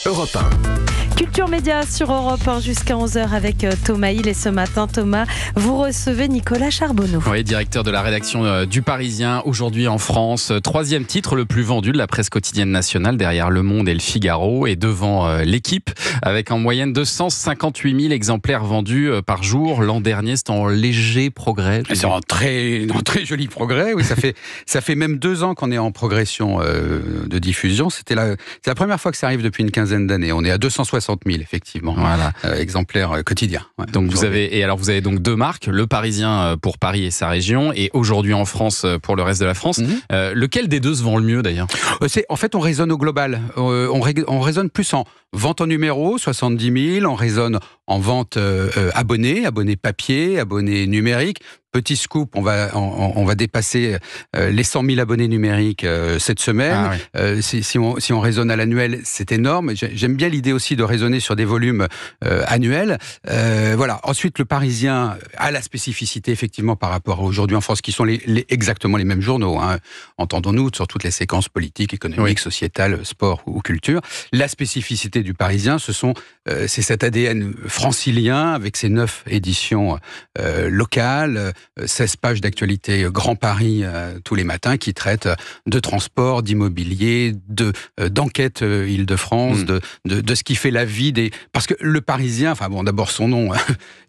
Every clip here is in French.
Europe 1. Culture Média sur Europe 1 jusqu'à 11h avec Thomas Hill. Et ce matin, Thomas, vous recevez Nicolas Charbonneau. Oui, directeur de la rédaction du Parisien, aujourd'hui en France. 3e titre le plus vendu de la presse quotidienne nationale, derrière Le Monde et Le Figaro, et devant L'Équipe, avec en moyenne 258 000 exemplaires vendus par jour. L'an dernier, c'est en léger progrès. C'est en très joli progrès, oui. Ça fait même 2 ans qu'on est en progression de diffusion. C'est la première fois que ça arrive depuis une quinzaine d'années. On est à 260 000, effectivement, voilà. Exemplaires quotidiens. Ouais, donc vous avez donc 2 marques, Le Parisien pour Paris et sa région, et Aujourd'hui en France pour le reste de la France. Lequel des deux se vend le mieux d'ailleurs ? En fait, on raisonne au global. On raisonne plus en vente en numéro, 70 000. On raisonne en vente abonnés papier, abonnés numériques. Petit scoop, on va dépasser les 100 000 abonnés numériques cette semaine. Ah oui. Si on raisonne à l'annuel, c'est énorme. J'aime bien l'idée aussi de raisonner sur des volumes annuels. Voilà. Ensuite, Le Parisien a la spécificité, effectivement, par rapport à Aujourd'hui en France, qui sont exactement les mêmes journaux, hein, entendons-nous, sur toutes les séquences politiques, économiques, sociétales, sport ou culture. La spécificité du Parisien, c'est cet ADN francilien, avec ses 9 éditions locales, 16 pages d'actualité Grand Paris tous les matins, qui traitent de transport, d'immobilier, d'enquête Île-de-France, de ce qui fait la vie des... Parce que Le Parisien, enfin bon, d'abord son nom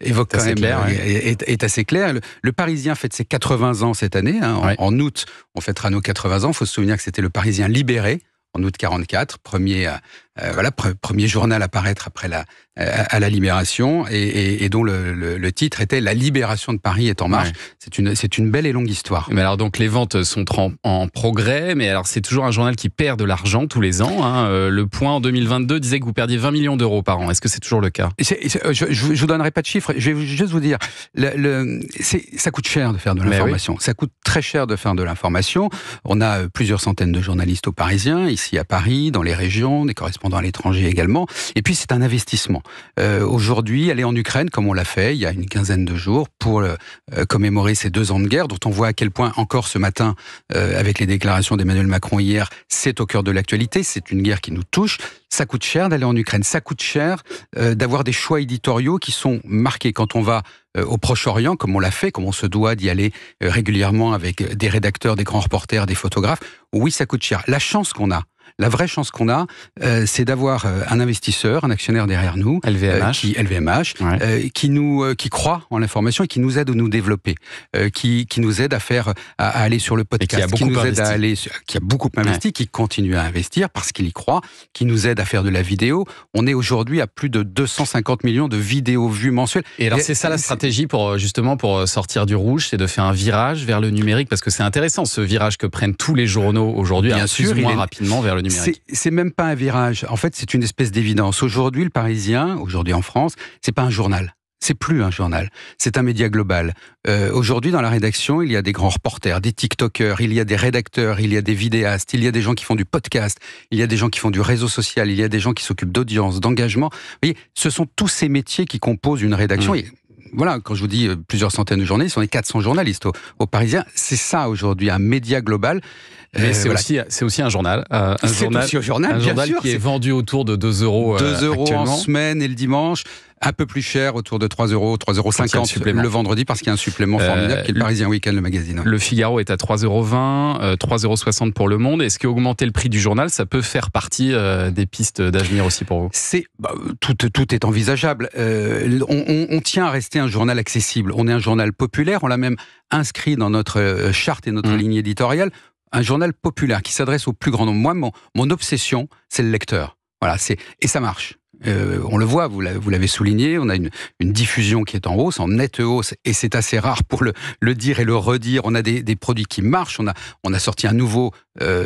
évoque quand même, est assez clair. Le Parisien fête ses 80 ans cette année, hein, en août, on fêtera nos 80 ans. Il faut se souvenir que c'était Le Parisien libéré, en août 44, premier journal à paraître après à la Libération, et dont le titre était « La libération de Paris est en marche ». C'est une belle et longue histoire. Mais alors donc les ventes sont en progrès, mais alors c'est toujours un journal qui perd de l'argent tous les ans. Hein. Le Point en 2022 disait que vous perdiez 20 millions d'euros par an. Est-ce que c'est toujours le cas ? Je vous donnerai pas de chiffres. Je vais juste vous dire, ça coûte cher de faire de l'information. Oui. Ça coûte très cher de faire de l'information. On a plusieurs centaines de journalistes au Parisien, ici à Paris, dans les régions, des correspondants à l'étranger également. Et puis c'est un investissement. Aujourd'hui, aller en Ukraine, comme on l'a fait il y a une quinzaine de jours, pour commémorer ces 2 ans de guerre, dont on voit à quel point, encore ce matin, avec les déclarations d'Emmanuel Macron hier, c'est au cœur de l'actualité, c'est une guerre qui nous touche. Ça coûte cher d'aller en Ukraine, ça coûte cher d'avoir des choix éditoriaux qui sont marqués. Quand on va au Proche-Orient, comme on l'a fait, comme on se doit d'y aller régulièrement avec des rédacteurs, des grands reporters, des photographes, oui, ça coûte cher. La vraie chance qu'on a, c'est d'avoir un investisseur, un actionnaire derrière nous, LVMH, qui croit en l'information et qui nous aide à nous développer, qui nous aide à aller sur le podcast, qui a beaucoup investi, qui continue à investir parce qu'il y croit, qui nous aide à faire de la vidéo. On est aujourd'hui à plus de 250 millions de vidéos vues mensuelles. Et alors c'est ça la stratégie pour sortir du rouge, c'est de faire un virage vers le numérique, parce que c'est intéressant ce virage que prennent tous les journaux aujourd'hui, plus ou moins rapidement vers le numérique. C'est même pas un virage. En fait, c'est une espèce d'évidence. Aujourd'hui, Le Parisien, aujourd'hui en France, c'est pas un journal. C'est plus un journal. C'est un média global. Aujourd'hui, dans la rédaction, il y a des grands reporters, des TikTokers, il y a des rédacteurs, il y a des vidéastes, il y a des gens qui font du podcast, il y a des gens qui font du réseau social, il y a des gens qui s'occupent d'audience, d'engagement. Vous voyez, ce sont tous ces métiers qui composent une rédaction. Et voilà, quand je vous dis plusieurs centaines de journalistes, on est 400 journalistes au Parisien. C'est ça aujourd'hui, un média global. Mais c'est aussi un journal. Un journal qui est vendu autour de 2 euros. 2 euros en semaine et le dimanche. Un peu plus cher, autour de 3 euros, 3,50 € le vendredi, parce qu'il y a un supplément formidable qui est le Parisien Week-end, le magazine. Le Figaro est à 3,20 €, 3,60 € pour Le Monde. Est-ce qu'augmenter le prix du journal, ça peut faire partie des pistes d'avenir aussi pour vous ? Tout est envisageable. On tient à rester un journal accessible. On est un journal populaire, on l'a même inscrit dans notre charte et notre ligne éditoriale. Un journal populaire qui s'adresse au plus grand nombre. Moi, mon obsession, c'est le lecteur. Voilà, et ça marche. On le voit, vous l'avez souligné, on a une diffusion qui est en hausse, en nette hausse, et c'est assez rare pour le dire et le redire. On a des produits qui marchent, on a sorti un nouveau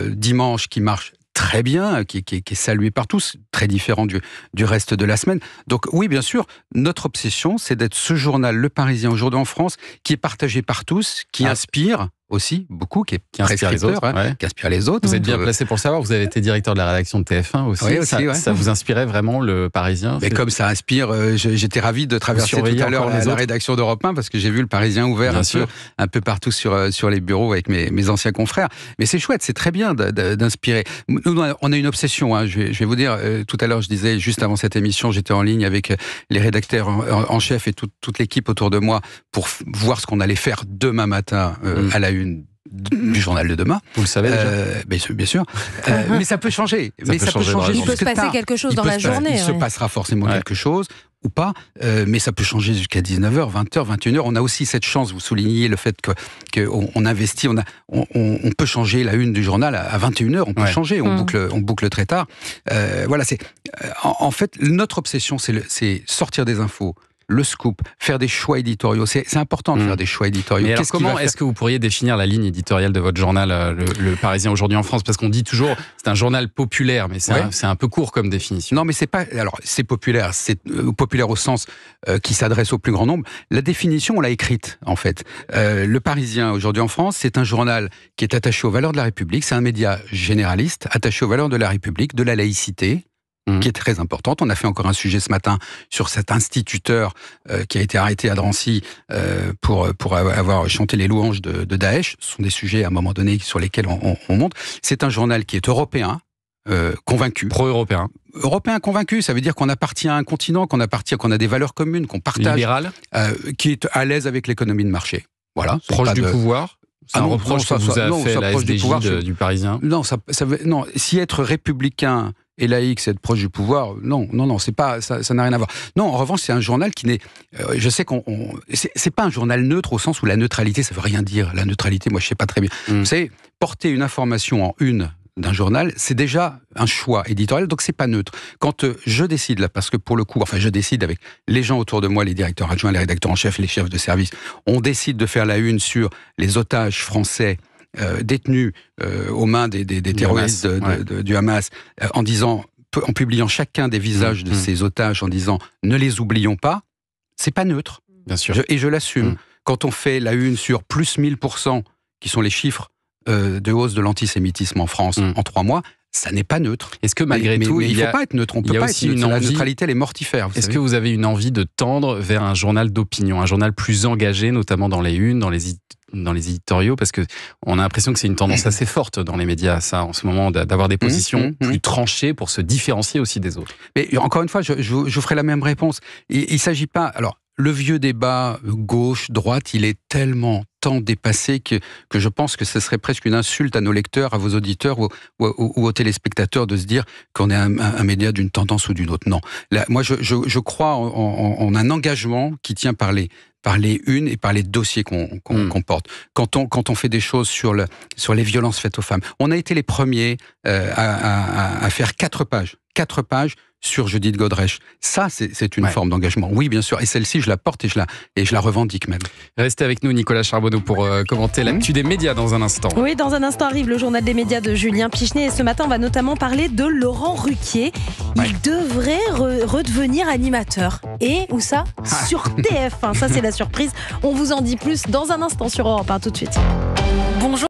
dimanche qui marche très bien, qui est salué par tous, très différent du reste de la semaine. Donc oui, bien sûr, notre obsession, c'est d'être ce journal, Le Parisien, aujourd'hui en France, qui est partagé par tous, qui inspire, aussi, beaucoup, qui est Qui inspire les autres. Ouais. qui inspire les autres. Vous êtes bien placé pour le savoir. Vous avez été directeur de la rédaction de TF1 aussi. Oui, aussi, ça vous inspirait vraiment le Parisien? Mais comme ça inspire, j'étais ravi de traverser tout à l'heure la rédaction d'Europe 1 parce que j'ai vu le Parisien ouvert un peu partout sur les bureaux avec mes anciens confrères. Mais c'est chouette, c'est très bien d'inspirer. Nous, on a une obsession. Hein. Je vais vous dire, tout à l'heure, je disais, juste avant cette émission, j'étais en ligne avec les rédacteurs en chef et toute l'équipe autour de moi pour voir ce qu'on allait faire demain matin à la une du journal de demain. Vous le savez déjà? Bien sûr. Mais ça peut changer. Ça peut changer. Il peut se passer quelque chose dans la journée. Il se passera forcément quelque chose ou pas, mais ça peut changer jusqu'à 19h, 20h, 21h. On a aussi cette chance, vous soulignez le fait qu'on investit, on peut changer la une du journal à 21h, on peut changer, on boucle très tard. Voilà, en fait, notre obsession, c'est sortir des infos, le scoop, faire des choix éditoriaux. C'est important de faire des choix éditoriaux. Mais alors comment est-ce que vous pourriez définir la ligne éditoriale de votre journal, le Parisien aujourd'hui en France? Parce qu'on dit toujours, c'est un journal populaire, mais c'est un peu court comme définition. Non, mais c'est pas. Alors, c'est populaire au sens qui s'adresse au plus grand nombre. La définition, on l'a écrite, en fait. Le Parisien, aujourd'hui en France, c'est un journal qui est attaché aux valeurs de la République. C'est un média généraliste, attaché aux valeurs de la République, de la laïcité, qui est très importante. On a fait encore un sujet ce matin sur cet instituteur qui a été arrêté à Drancy pour avoir chanté les louanges de Daesh. Ce sont des sujets, à un moment donné, sur lesquels on monte. C'est un journal qui est européen, convaincu. Pro-européen. Européen convaincu, ça veut dire qu'on appartient à un continent, qu'on a des valeurs communes, qu'on partage. Libéral. Qui est à l'aise avec l'économie de marché. Voilà. Proche du pouvoir. C'est un reproche que vous a fait la SDJ du Parisien. Non, non. Si être républicain et laïque, c'est être proche du pouvoir. Non, c'est pas, ça n'a rien à voir. Non, en revanche, c'est un journal qui n'est, je sais c'est pas un journal neutre au sens où la neutralité, ça veut rien dire. La neutralité, moi, je sais pas très bien. Vous savez, porter une information en une d'un journal, c'est déjà un choix éditorial, donc c'est pas neutre. Quand je décide là, parce que pour le coup, je décide avec les gens autour de moi, les directeurs adjoints, les rédacteurs en chef, les chefs de service, on décide de faire la une sur les otages français détenus aux mains des terroristes du Hamas, en publiant chacun des visages de ces otages, en disant ne les oublions pas, c'est pas neutre. Bien sûr. Et je l'assume. Quand on fait la une sur plus 1000%, qui sont les chiffres de hausse de l'antisémitisme en France en 3 mois, ça n'est pas neutre. Est-ce que malgré tout, il ne faut pas être neutre, on peut pas être neutre. La neutralité, elle est mortifère. Est-ce que vous avez une envie de tendre vers un journal d'opinion, un journal plus engagé, notamment dans les unes, dans les éditoriaux, parce que on a l'impression que c'est une tendance assez forte dans les médias, ça, en ce moment, d'avoir des positions plus tranchées pour se différencier aussi des autres. Mais encore une fois, je vous ferai la même réponse. Il s'agit pas. Alors, le vieux débat gauche-droite, il est tellement tant dépassé que je pense que ce serait presque une insulte à nos lecteurs, à vos auditeurs ou aux téléspectateurs de se dire qu'on est un média d'une tendance ou d'une autre. Non. Là, moi, je crois en un engagement qui tient par les unes et par les dossiers qu'on porte. Quand on fait des choses sur les violences faites aux femmes, on a été les premiers à faire 4 pages sur Judith Godrèche. Ça, c'est une forme d'engagement. Oui, bien sûr. Et celle-ci, je la porte et je la revendique même. Restez avec nous, Nicolas Charbonneau, pour commenter l'actu des médias dans un instant. Oui, dans un instant arrive le journal des médias de Julien Pichenet. Et ce matin, on va notamment parler de Laurent Ruquier. Il devrait redevenir animateur. Et où ça? Sur TF1. Ça, c'est la surprise. On vous en dit plus dans un instant sur Europe 1. Tout de suite. Bonjour.